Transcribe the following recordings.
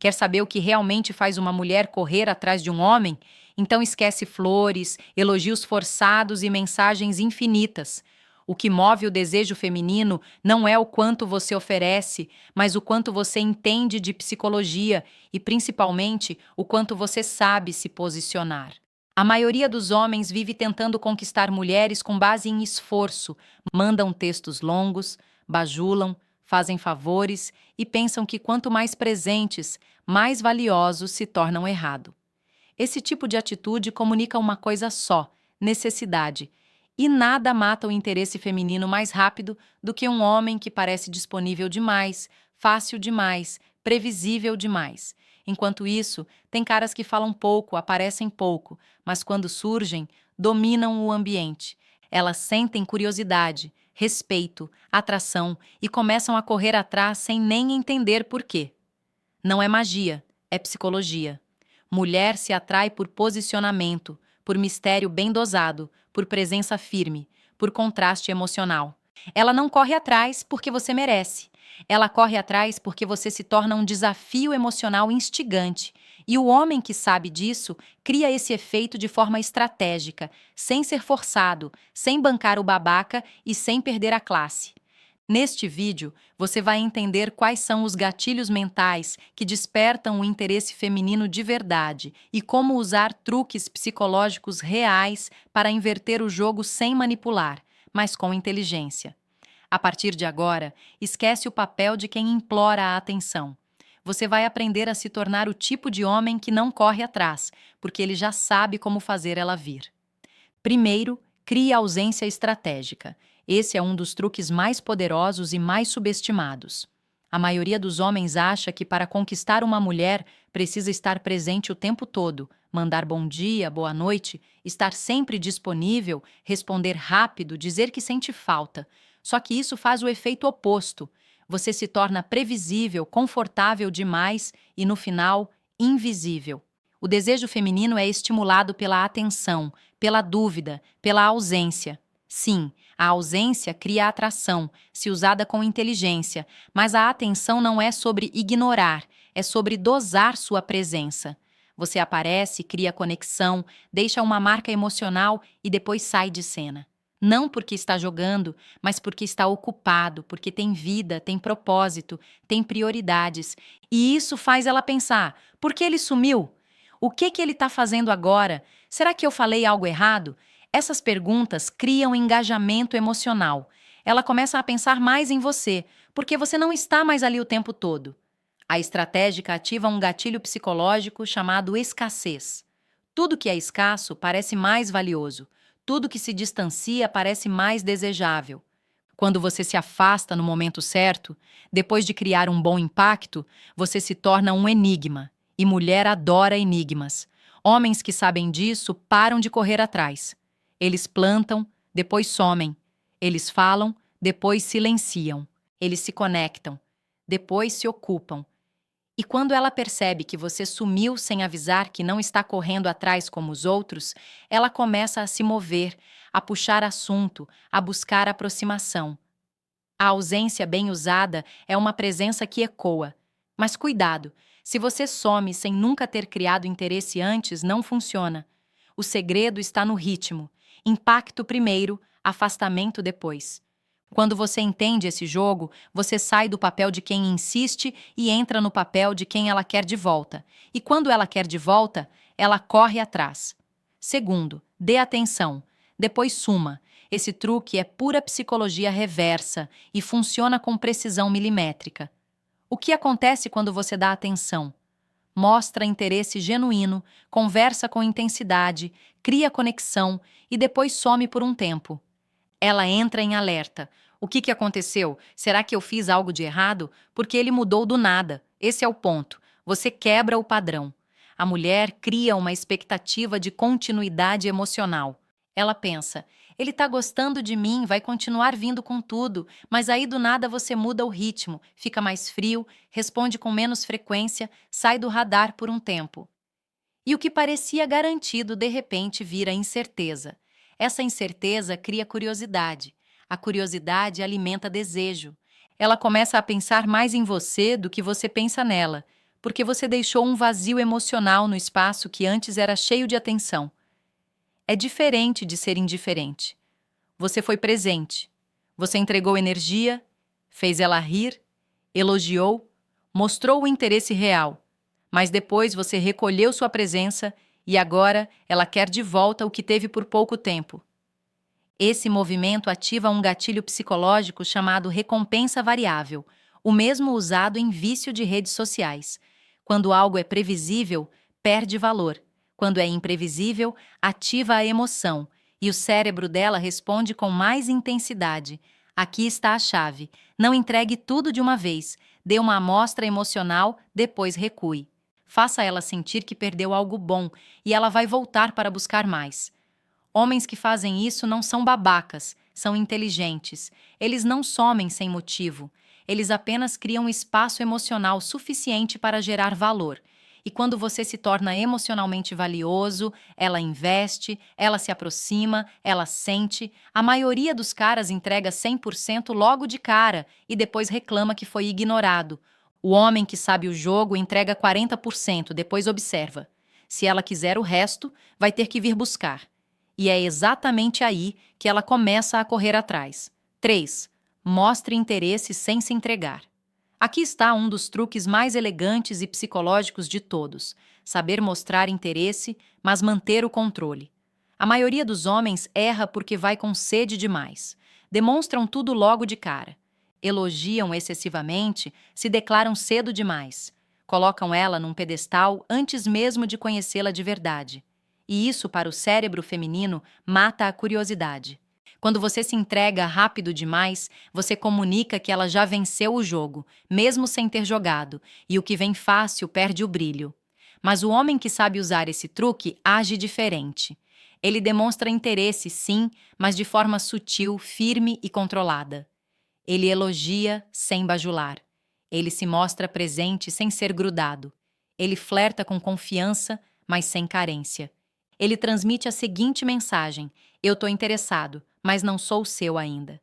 Quer saber o que realmente faz uma mulher correr atrás de um homem? Então esquece flores, elogios forçados e mensagens infinitas. O que move o desejo feminino não é o quanto você oferece, mas o quanto você entende de psicologia e, principalmente, o quanto você sabe se posicionar. A maioria dos homens vive tentando conquistar mulheres com base em esforço, mandam textos longos, bajulam, fazem favores e pensam que quanto mais presentes, mais valiosos se tornam errado. Esse tipo de atitude comunica uma coisa só: necessidade. E nada mata o interesse feminino mais rápido do que um homem que parece disponível demais, fácil demais, previsível demais. Enquanto isso, tem caras que falam pouco, aparecem pouco, mas quando surgem, dominam o ambiente. Elas sentem curiosidade, respeito, atração e começam a correr atrás sem nem entender por quê. Não é magia, é psicologia. Mulher se atrai por posicionamento, por mistério bem dosado, por presença firme, por contraste emocional. Ela não corre atrás porque você merece. Ela corre atrás porque você se torna um desafio emocional instigante. E o homem que sabe disso cria esse efeito de forma estratégica, sem ser forçado, sem bancar o babaca e sem perder a classe. Neste vídeo, você vai entender quais são os gatilhos mentais que despertam o interesse feminino de verdade e como usar truques psicológicos reais para inverter o jogo sem manipular, mas com inteligência. A partir de agora, esquece o papel de quem implora a atenção. Você vai aprender a se tornar o tipo de homem que não corre atrás, porque ele já sabe como fazer ela vir. Primeiro, crie ausência estratégica. Esse é um dos truques mais poderosos e mais subestimados. A maioria dos homens acha que para conquistar uma mulher precisa estar presente o tempo todo, mandar bom dia, boa noite, estar sempre disponível, responder rápido, dizer que sente falta. Só que isso faz o efeito oposto. Você se torna previsível, confortável demais e, no final, invisível. O desejo feminino é estimulado pela atenção, pela dúvida, pela ausência. Sim, a ausência cria atração, se usada com inteligência, mas a atenção não é sobre ignorar, é sobre dosar sua presença. Você aparece, cria conexão, deixa uma marca emocional e depois sai de cena. Não porque está jogando, mas porque está ocupado, porque tem vida, tem propósito, tem prioridades. E isso faz ela pensar: por que ele sumiu? O que ele está fazendo agora? Será que eu falei algo errado? Essas perguntas criam engajamento emocional. Ela começa a pensar mais em você, porque você não está mais ali o tempo todo. A estratégia ativa um gatilho psicológico chamado escassez. Tudo que é escasso parece mais valioso. Tudo que se distancia parece mais desejável. Quando você se afasta no momento certo, depois de criar um bom impacto, você se torna um enigma. E mulher adora enigmas. Homens que sabem disso param de correr atrás. Eles plantam, depois somem. Eles falam, depois silenciam. Eles se conectam, depois se ocupam. E quando ela percebe que você sumiu sem avisar que não está correndo atrás como os outros, ela começa a se mover, a puxar assunto, a buscar aproximação. A ausência bem usada é uma presença que ecoa. Mas cuidado, se você some sem nunca ter criado interesse antes, não funciona. O segredo está no ritmo. Impacto primeiro, afastamento depois. Quando você entende esse jogo, você sai do papel de quem insiste e entra no papel de quem ela quer de volta. E quando ela quer de volta, ela corre atrás. Segundo, dê atenção. Depois suma. Esse truque é pura psicologia reversa e funciona com precisão milimétrica. O que acontece quando você dá atenção? Mostra interesse genuíno, conversa com intensidade, cria conexão e depois some por um tempo. Ela entra em alerta. O que aconteceu? Será que eu fiz algo de errado? Porque ele mudou do nada. Esse é o ponto. Você quebra o padrão. A mulher cria uma expectativa de continuidade emocional. Ela pensa: ele está gostando de mim, vai continuar vindo com tudo, mas aí do nada você muda o ritmo, fica mais frio, responde com menos frequência, sai do radar por um tempo. E o que parecia garantido, de repente, vira incerteza. Essa incerteza cria curiosidade. A curiosidade alimenta desejo. Ela começa a pensar mais em você do que você pensa nela. porque você deixou um vazio emocional no espaço que antes era cheio de atenção. É diferente de ser indiferente. Você foi presente. Você entregou energia, fez ela rir, elogiou, mostrou o interesse real. Mas depois você recolheu sua presença e agora ela quer de volta o que teve por pouco tempo. Esse movimento ativa um gatilho psicológico chamado recompensa variável, o mesmo usado em vício de redes sociais. Quando algo é previsível, perde valor. Quando é imprevisível, ativa a emoção, e o cérebro dela responde com mais intensidade. Aqui está a chave. Não entregue tudo de uma vez. Dê uma amostra emocional, depois recue. Faça ela sentir que perdeu algo bom e ela vai voltar para buscar mais. Homens que fazem isso não são babacas, são inteligentes. Eles não somem sem motivo. Eles apenas criam espaço emocional suficiente para gerar valor. E quando você se torna emocionalmente valioso, ela investe, ela se aproxima, ela sente. A maioria dos caras entrega 100% logo de cara e depois reclama que foi ignorado. O homem que sabe o jogo entrega 40%, depois observa. Se ela quiser o resto, vai ter que vir buscar. E é exatamente aí que ela começa a correr atrás. 3. Mostre interesse sem se entregar. Aqui está um dos truques mais elegantes e psicológicos de todos: saber mostrar interesse, mas manter o controle. A maioria dos homens erra porque vai com sede demais. Demonstram tudo logo de cara. Elogiam excessivamente, se declaram cedo demais. Colocam ela num pedestal antes mesmo de conhecê-la de verdade. E isso, para o cérebro feminino, mata a curiosidade. Quando você se entrega rápido demais, você comunica que ela já venceu o jogo, mesmo sem ter jogado, e o que vem fácil perde o brilho. Mas o homem que sabe usar esse truque age diferente. Ele demonstra interesse, sim, mas de forma sutil, firme e controlada. Ele elogia sem bajular. Ele se mostra presente sem ser grudado. Ele flerta com confiança, mas sem carência. Ele transmite a seguinte mensagem: eu estou interessado, mas não sou seu ainda.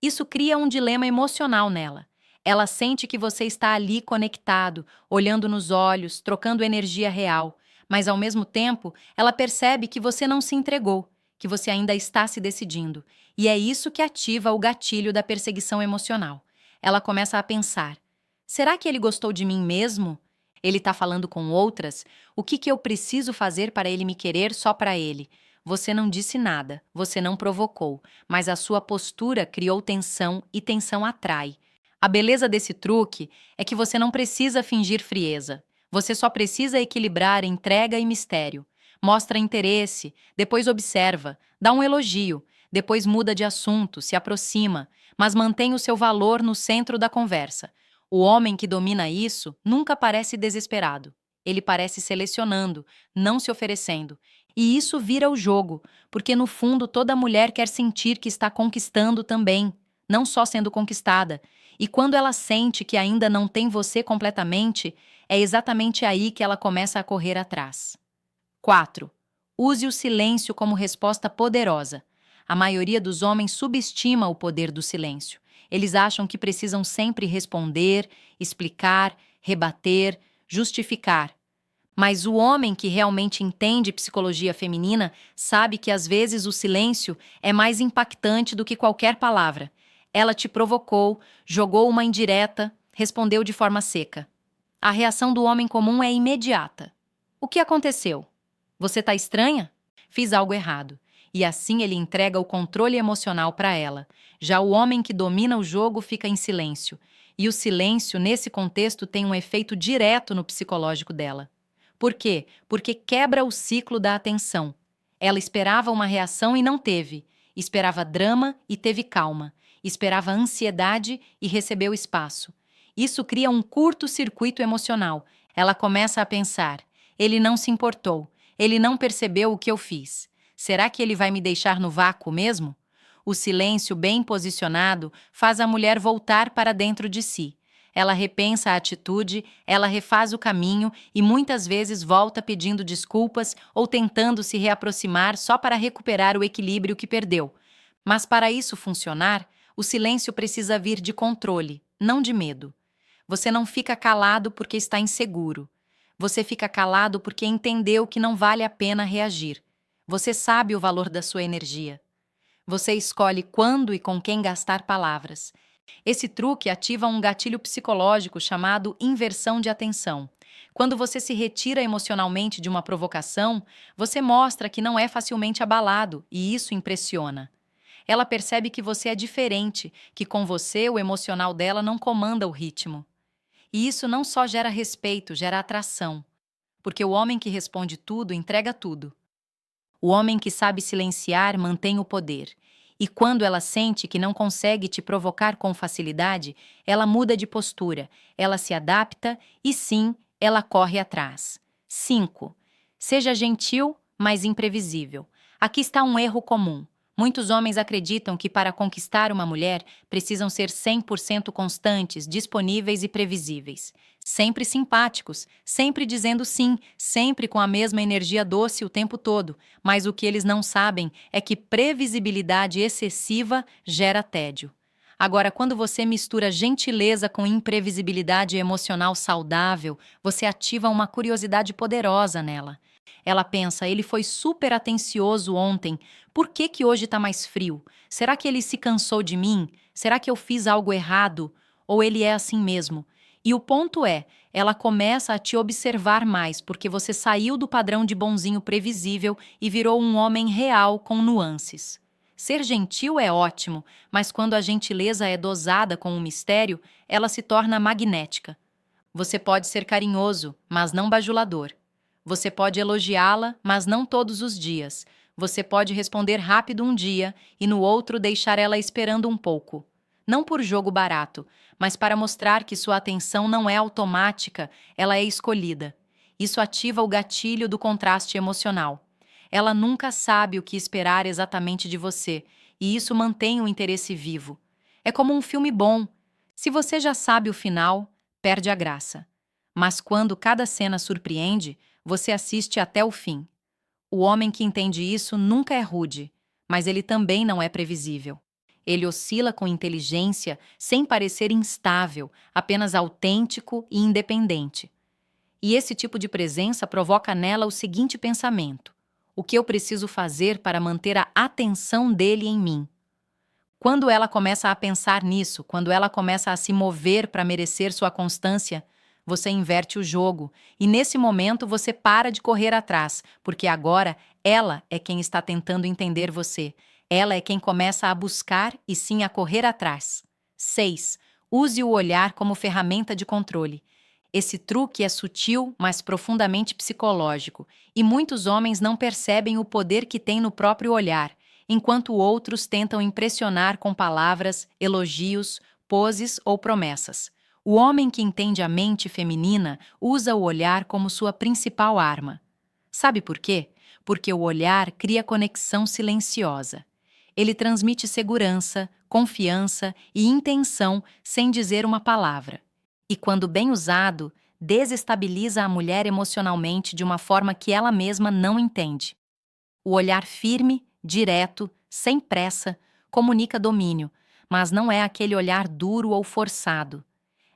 Isso cria um dilema emocional nela. Ela sente que você está ali conectado, olhando nos olhos, trocando energia real, mas ao mesmo tempo ela percebe que você não se entregou, que você ainda está se decidindo. E é isso que ativa o gatilho da perseguição emocional. Ela começa a pensar: será que ele gostou de mim mesmo? Ele está falando com outras? O que eu preciso fazer para ele me querer só para ele? Você não disse nada, você não provocou, mas a sua postura criou tensão e tensão atrai. A beleza desse truque é que você não precisa fingir frieza. Você só precisa equilibrar entrega e mistério. Mostra interesse, depois observa, dá um elogio, depois muda de assunto, se aproxima, mas mantém o seu valor no centro da conversa. O homem que domina isso nunca parece desesperado. Ele parece selecionando, não se oferecendo. E isso vira o jogo, porque no fundo toda mulher quer sentir que está conquistando também, não só sendo conquistada. E quando ela sente que ainda não tem você completamente, é exatamente aí que ela começa a correr atrás. 4. Use o silêncio como resposta poderosa. A maioria dos homens subestima o poder do silêncio. Eles acham que precisam sempre responder, explicar, rebater, justificar. Mas o homem que realmente entende psicologia feminina sabe que às vezes o silêncio é mais impactante do que qualquer palavra. Ela te provocou, jogou uma indireta, respondeu de forma seca. A reação do homem comum é imediata. O que aconteceu? Você está estranha? Fiz algo errado. E assim ele entrega o controle emocional para ela. Já o homem que domina o jogo fica em silêncio. E o silêncio, nesse contexto, tem um efeito direto no psicológico dela. Por quê? Porque quebra o ciclo da atenção. Ela esperava uma reação e não teve. Esperava drama e teve calma. Esperava ansiedade e recebeu espaço. Isso cria um curto-circuito emocional. Ela começa a pensar: ele não se importou. Ele não percebeu o que eu fiz. Será que ele vai me deixar no vácuo mesmo? O silêncio bem posicionado faz a mulher voltar para dentro de si. Ela repensa a atitude, ela refaz o caminho e muitas vezes volta pedindo desculpas ou tentando se reaproximar só para recuperar o equilíbrio que perdeu. Mas para isso funcionar, o silêncio precisa vir de controle, não de medo. Você não fica calado porque está inseguro. Você fica calado porque entendeu que não vale a pena reagir. Você sabe o valor da sua energia. Você escolhe quando e com quem gastar palavras. Esse truque ativa um gatilho psicológico chamado inversão de atenção. Quando você se retira emocionalmente de uma provocação, você mostra que não é facilmente abalado, e isso impressiona. Ela percebe que você é diferente, que com você o emocional dela não comanda o ritmo. E isso não só gera respeito, gera atração. Porque o homem que responde tudo entrega tudo. O homem que sabe silenciar mantém o poder. E quando ela sente que não consegue te provocar com facilidade, ela muda de postura, ela se adapta e sim, ela corre atrás. 5. Seja gentil, mas imprevisível. Aqui está um erro comum. Muitos homens acreditam que para conquistar uma mulher precisam ser 100% constantes, disponíveis e previsíveis. Sempre simpáticos, sempre dizendo sim, sempre com a mesma energia doce o tempo todo. Mas o que eles não sabem é que previsibilidade excessiva gera tédio. Agora, quando você mistura gentileza com imprevisibilidade emocional saudável, você ativa uma curiosidade poderosa nela. Ela pensa, ele foi super atencioso ontem, por que que hoje está mais frio? Será que ele se cansou de mim? Será que eu fiz algo errado? Ou ele é assim mesmo? E o ponto é, ela começa a te observar mais, porque você saiu do padrão de bonzinho previsível e virou um homem real com nuances. Ser gentil é ótimo, mas quando a gentileza é dosada com um mistério, ela se torna magnética. Você pode ser carinhoso, mas não bajulador. Você pode elogiá-la, mas não todos os dias. Você pode responder rápido um dia e no outro deixar ela esperando um pouco. Não por jogo barato, mas para mostrar que sua atenção não é automática, ela é escolhida. Isso ativa o gatilho do contraste emocional. Ela nunca sabe o que esperar exatamente de você, e isso mantém o interesse vivo. É como um filme bom. Se você já sabe o final, perde a graça. Mas quando cada cena surpreende, você assiste até o fim. O homem que entende isso nunca é rude, mas ele também não é previsível. Ele oscila com inteligência, sem parecer instável, apenas autêntico e independente. E esse tipo de presença provoca nela o seguinte pensamento: o que eu preciso fazer para manter a atenção dele em mim? Quando ela começa a pensar nisso, quando ela começa a se mover para merecer sua constância, você inverte o jogo e nesse momento você para de correr atrás, porque agora ela é quem está tentando entender você. Ela é quem começa a buscar e sim a correr atrás. 6. Use o olhar como ferramenta de controle. Esse truque é sutil, mas profundamente psicológico, e muitos homens não percebem o poder que tem no próprio olhar, enquanto outros tentam impressionar com palavras, elogios, poses ou promessas. O homem que entende a mente feminina usa o olhar como sua principal arma. Sabe por quê? Porque o olhar cria conexão silenciosa. Ele transmite segurança, confiança e intenção sem dizer uma palavra. E quando bem usado, desestabiliza a mulher emocionalmente de uma forma que ela mesma não entende. O olhar firme, direto, sem pressa, comunica domínio, mas não é aquele olhar duro ou forçado.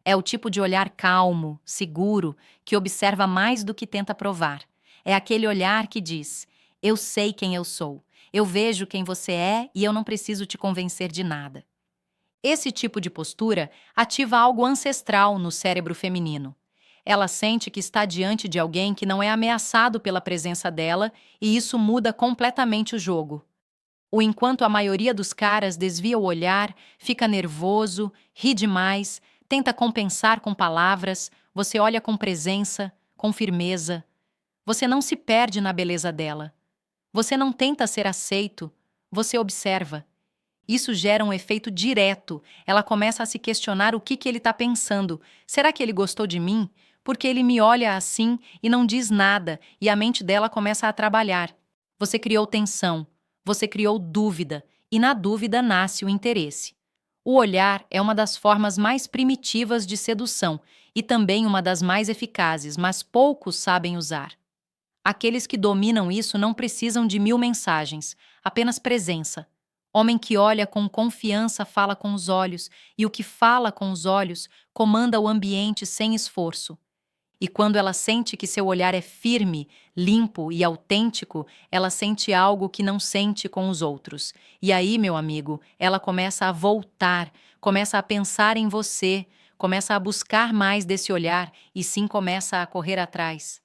É o tipo de olhar calmo, seguro, que observa mais do que tenta provar. É aquele olhar que diz: eu sei quem eu sou, eu vejo quem você é e eu não preciso te convencer de nada. Esse tipo de postura ativa algo ancestral no cérebro feminino. Ela sente que está diante de alguém que não é ameaçado pela presença dela e isso muda completamente o jogo. O enquanto a maioria dos caras desvia o olhar, fica nervoso, ri demais, tenta compensar com palavras, você olha com presença, com firmeza. Você não se perde na beleza dela. Você não tenta ser aceito, você observa. Isso gera um efeito direto. Ela começa a se questionar o que ele está pensando. Será que ele gostou de mim? Porque ele me olha assim e não diz nada, e a mente dela começa a trabalhar. Você criou tensão, você criou dúvida, e na dúvida nasce o interesse. O olhar é uma das formas mais primitivas de sedução e também uma das mais eficazes, mas poucos sabem usar. Aqueles que dominam isso não precisam de 1000 mensagens, apenas presença. Homem que olha com confiança fala com os olhos, e o que fala com os olhos comanda o ambiente sem esforço. E quando ela sente que seu olhar é firme, limpo e autêntico, ela sente algo que não sente com os outros. E aí, meu amigo, ela começa a voltar, começa a pensar em você, começa a buscar mais desse olhar e sim começa a correr atrás.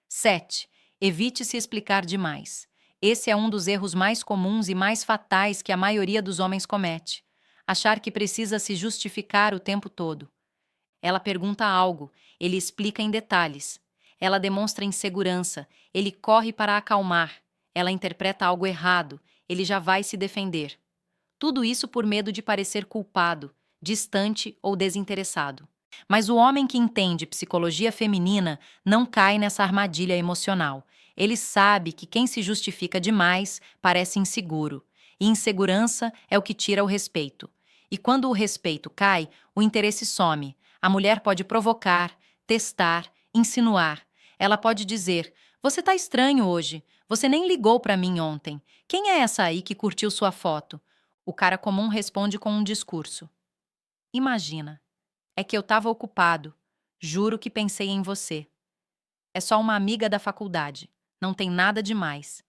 7. Evite se explicar demais. Esse é um dos erros mais comuns e mais fatais que a maioria dos homens comete. Achar que precisa se justificar o tempo todo. Ela pergunta algo, ele explica em detalhes. Ela demonstra insegurança, ele corre para acalmar. Ela interpreta algo errado, ele já vai se defender. Tudo isso por medo de parecer culpado, distante ou desinteressado. Mas o homem que entende psicologia feminina não cai nessa armadilha emocional. Ele sabe que quem se justifica demais parece inseguro. E insegurança é o que tira o respeito. E quando o respeito cai, o interesse some. A mulher pode provocar, testar, insinuar. Ela pode dizer: "Você tá estranho hoje. Você nem ligou para mim ontem. Quem é essa aí que curtiu sua foto?" O cara comum responde com um discurso. Imagina. É que eu estava ocupado. Juro que pensei em você. É só uma amiga da faculdade. Não tem nada demais.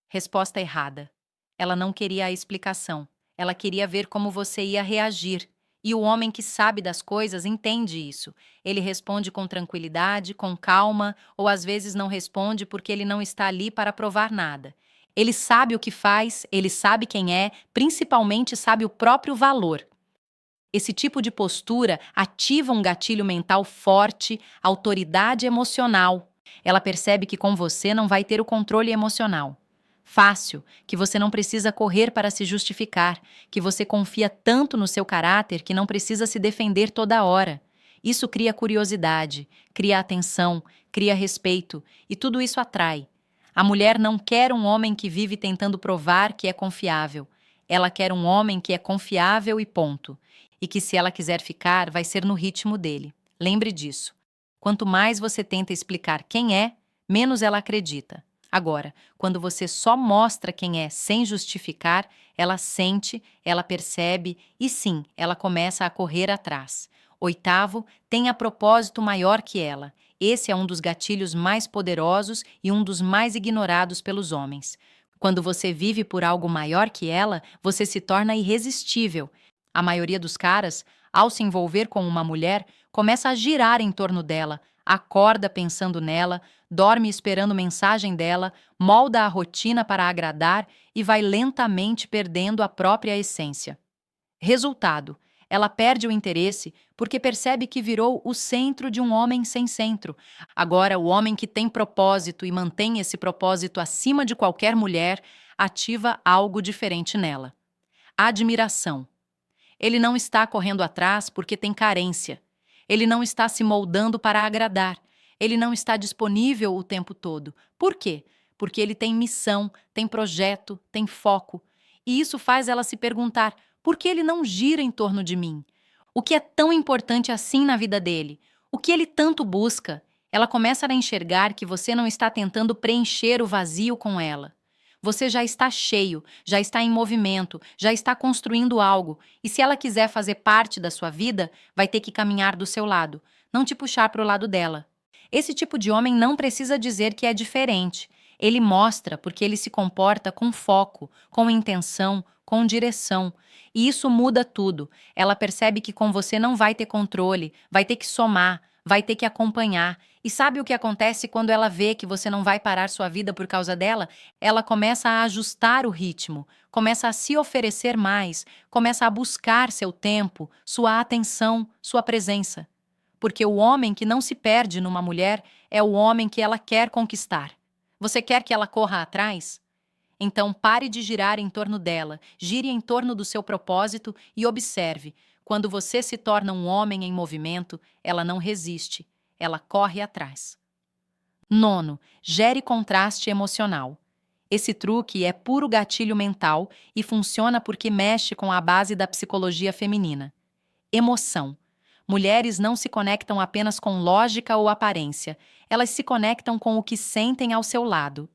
Resposta errada. Ela não queria a explicação. Ela queria ver como você ia reagir. E o homem que sabe das coisas entende isso. Ele responde com tranquilidade, com calma, ou às vezes não responde porque ele não está ali para provar nada. Ele sabe o que faz, ele sabe quem é, principalmente sabe o próprio valor. Esse tipo de postura ativa um gatilho mental forte, autoridade emocional. Ela percebe que com você não vai ter o controle emocional. Fácil, que você não precisa correr para se justificar, que você confia tanto no seu caráter que não precisa se defender toda hora. Isso cria curiosidade, cria atenção, cria respeito, e tudo isso atrai. A mulher não quer um homem que vive tentando provar que é confiável. Ela quer um homem que é confiável e ponto. E que se ela quiser ficar, vai ser no ritmo dele. Lembre disso. Quanto mais você tenta explicar quem é, menos ela acredita. Agora, quando você só mostra quem é sem justificar, ela sente, ela percebe e sim, ela começa a correr atrás. 8, tenha propósito maior que ela. Esse é um dos gatilhos mais poderosos e um dos mais ignorados pelos homens. Quando você vive por algo maior que ela, você se torna irresistível. A maioria dos caras, ao se envolver com uma mulher, começa a girar em torno dela, acorda pensando nela, dorme esperando mensagem dela, molda a rotina para agradar e vai lentamente perdendo a própria essência. Resultado: ela perde o interesse porque percebe que virou o centro de um homem sem centro. Agora, o homem que tem propósito e mantém esse propósito acima de qualquer mulher ativa algo diferente nela. Admiração. Ele não está correndo atrás porque tem carência. Ele não está se moldando para agradar. Ele não está disponível o tempo todo. Por quê? Porque ele tem missão, tem projeto, tem foco. E isso faz ela se perguntar: por que ele não gira em torno de mim? O que é tão importante assim na vida dele? O que ele tanto busca? Ela começa a enxergar que você não está tentando preencher o vazio com ela. Você já está cheio, já está em movimento, já está construindo algo, e se ela quiser fazer parte da sua vida, vai ter que caminhar do seu lado, não te puxar para o lado dela. Esse tipo de homem não precisa dizer que é diferente. Ele mostra porque ele se comporta com foco, com intenção, com direção. E isso muda tudo. Ela percebe que com você não vai ter controle, vai ter que somar, vai ter que acompanhar. E sabe o que acontece quando ela vê que você não vai parar sua vida por causa dela? Ela começa a ajustar o ritmo, começa a se oferecer mais, começa a buscar seu tempo, sua atenção, sua presença. Porque o homem que não se perde numa mulher é o homem que ela quer conquistar. Você quer que ela corra atrás? Então pare de girar em torno dela, gire em torno do seu propósito e observe. Quando você se torna um homem em movimento, ela não resiste, ela corre atrás. 9, gere contraste emocional. Esse truque é puro gatilho mental e funciona porque mexe com a base da psicologia feminina. Emoção. Mulheres não se conectam apenas com lógica ou aparência, elas se conectam com o que sentem ao seu lado.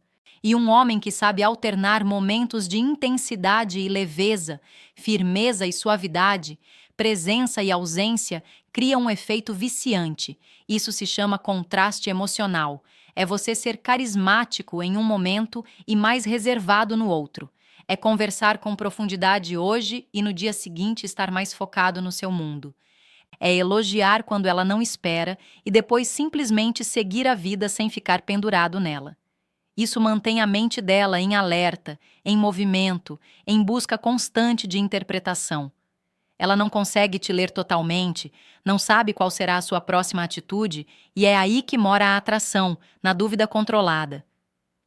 E um homem que sabe alternar momentos de intensidade e leveza, firmeza e suavidade, presença e ausência, cria um efeito viciante. Isso se chama contraste emocional. É você ser carismático em um momento e mais reservado no outro. É conversar com profundidade hoje e no dia seguinte estar mais focado no seu mundo. É elogiar quando ela não espera e depois simplesmente seguir a vida sem ficar pendurado nela. Isso mantém a mente dela em alerta, em movimento, em busca constante de interpretação. Ela não consegue te ler totalmente, não sabe qual será a sua próxima atitude, e é aí que mora a atração, na dúvida controlada.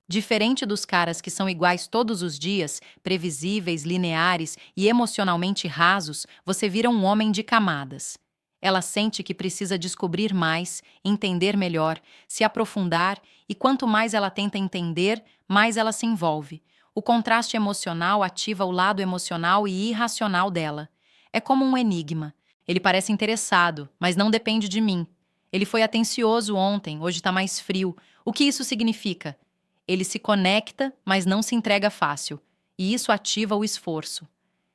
Diferente dos caras que são iguais todos os dias, previsíveis, lineares e emocionalmente rasos, você vira um homem de camadas. Ela sente que precisa descobrir mais, entender melhor, se aprofundar, e quanto mais ela tenta entender, mais ela se envolve. O contraste emocional ativa o lado emocional e irracional dela. É como um enigma. Ele parece interessado, mas não depende de mim. Ele foi atencioso ontem, hoje está mais frio. O que isso significa? Ele se conecta, mas não se entrega fácil. E isso ativa o esforço.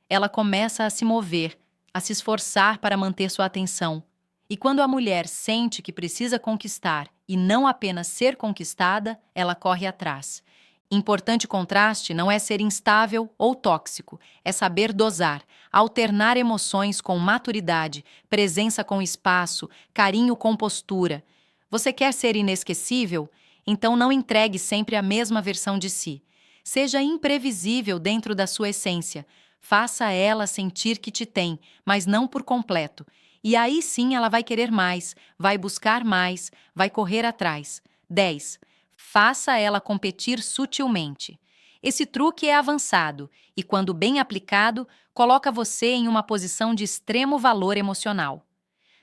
Ela começa a se mover, a se esforçar para manter sua atenção. E quando a mulher sente que precisa conquistar e não apenas ser conquistada, ela corre atrás. Importante contraste não é ser instável ou tóxico, é saber dosar, alternar emoções com maturidade, presença com espaço, carinho com postura. Você quer ser inesquecível? Então não entregue sempre a mesma versão de si. Seja imprevisível dentro da sua essência. Faça ela sentir que te tem, mas não por completo. E aí sim ela vai querer mais, vai buscar mais, vai correr atrás. 10. Faça ela competir sutilmente. Esse truque é avançado e, quando bem aplicado, coloca você em uma posição de extremo valor emocional.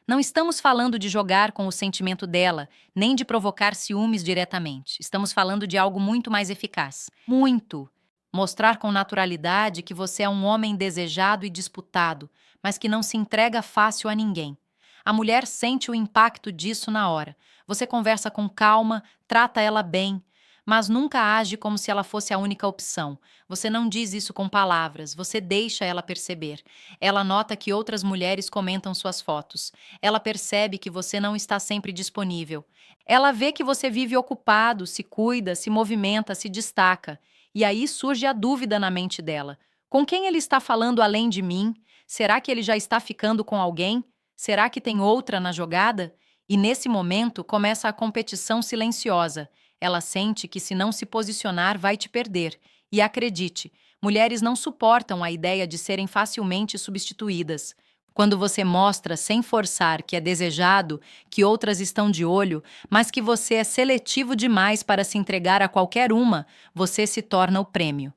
Não estamos falando de jogar com o sentimento dela, nem de provocar ciúmes diretamente. Estamos falando de algo muito mais eficaz. Muito! Mostrar com naturalidade que você é um homem desejado e disputado, mas que não se entrega fácil a ninguém. A mulher sente o impacto disso na hora. Você conversa com calma, trata ela bem, mas nunca age como se ela fosse a única opção. Você não diz isso com palavras, você deixa ela perceber. Ela nota que outras mulheres comentam suas fotos. Ela percebe que você não está sempre disponível. Ela vê que você vive ocupado, se cuida, se movimenta, se destaca. E aí surge a dúvida na mente dela. Com quem ele está falando além de mim? Será que ele já está ficando com alguém? Será que tem outra na jogada? E nesse momento começa a competição silenciosa. Ela sente que se não se posicionar vai te perder. E acredite, mulheres não suportam a ideia de serem facilmente substituídas. Quando você mostra sem forçar que é desejado, que outras estão de olho, mas que você é seletivo demais para se entregar a qualquer uma, você se torna o prêmio.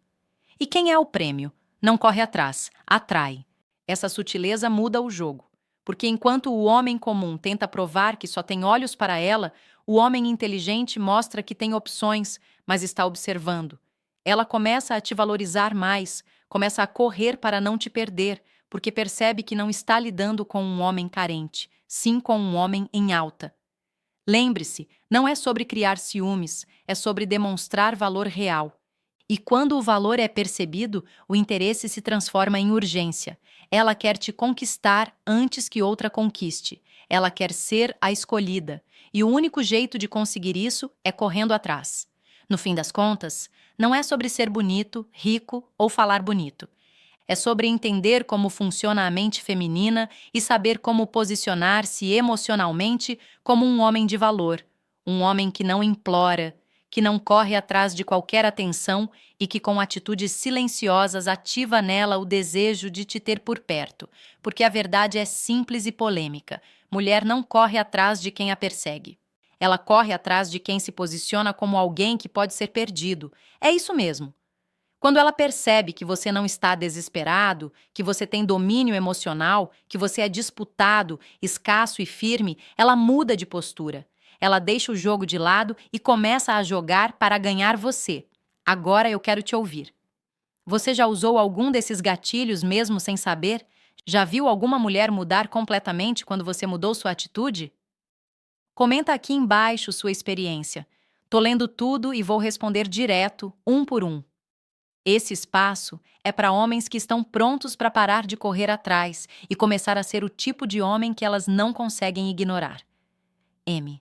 E quem é o prêmio? Não corre atrás, atrai. Essa sutileza muda o jogo. Porque enquanto o homem comum tenta provar que só tem olhos para ela, o homem inteligente mostra que tem opções, mas está observando. Ela começa a te valorizar mais, começa a correr para não te perder, porque percebe que não está lidando com um homem carente, sim com um homem em alta. Lembre-se, não é sobre criar ciúmes, é sobre demonstrar valor real. E quando o valor é percebido, o interesse se transforma em urgência. Ela quer te conquistar antes que outra conquiste. Ela quer ser a escolhida. E o único jeito de conseguir isso é correndo atrás. No fim das contas, não é sobre ser bonito, rico ou falar bonito. É sobre entender como funciona a mente feminina e saber como posicionar-se emocionalmente como um homem de valor. Um homem que não implora, que não corre atrás de qualquer atenção e que com atitudes silenciosas ativa nela o desejo de te ter por perto, porque a verdade é simples e polêmica. Mulher não corre atrás de quem a persegue. Ela corre atrás de quem se posiciona como alguém que pode ser perdido. É isso mesmo. Quando ela percebe que você não está desesperado, que você tem domínio emocional, que você é disputado, escasso e firme, ela muda de postura. Ela deixa o jogo de lado e começa a jogar para ganhar você. Agora eu quero te ouvir. Você já usou algum desses gatilhos mesmo sem saber? Já viu alguma mulher mudar completamente quando você mudou sua atitude? Comenta aqui embaixo sua experiência. Tô lendo tudo e vou responder direto, um por um. Esse espaço é para homens que estão prontos para parar de correr atrás e começar a ser o tipo de homem que elas não conseguem ignorar. M.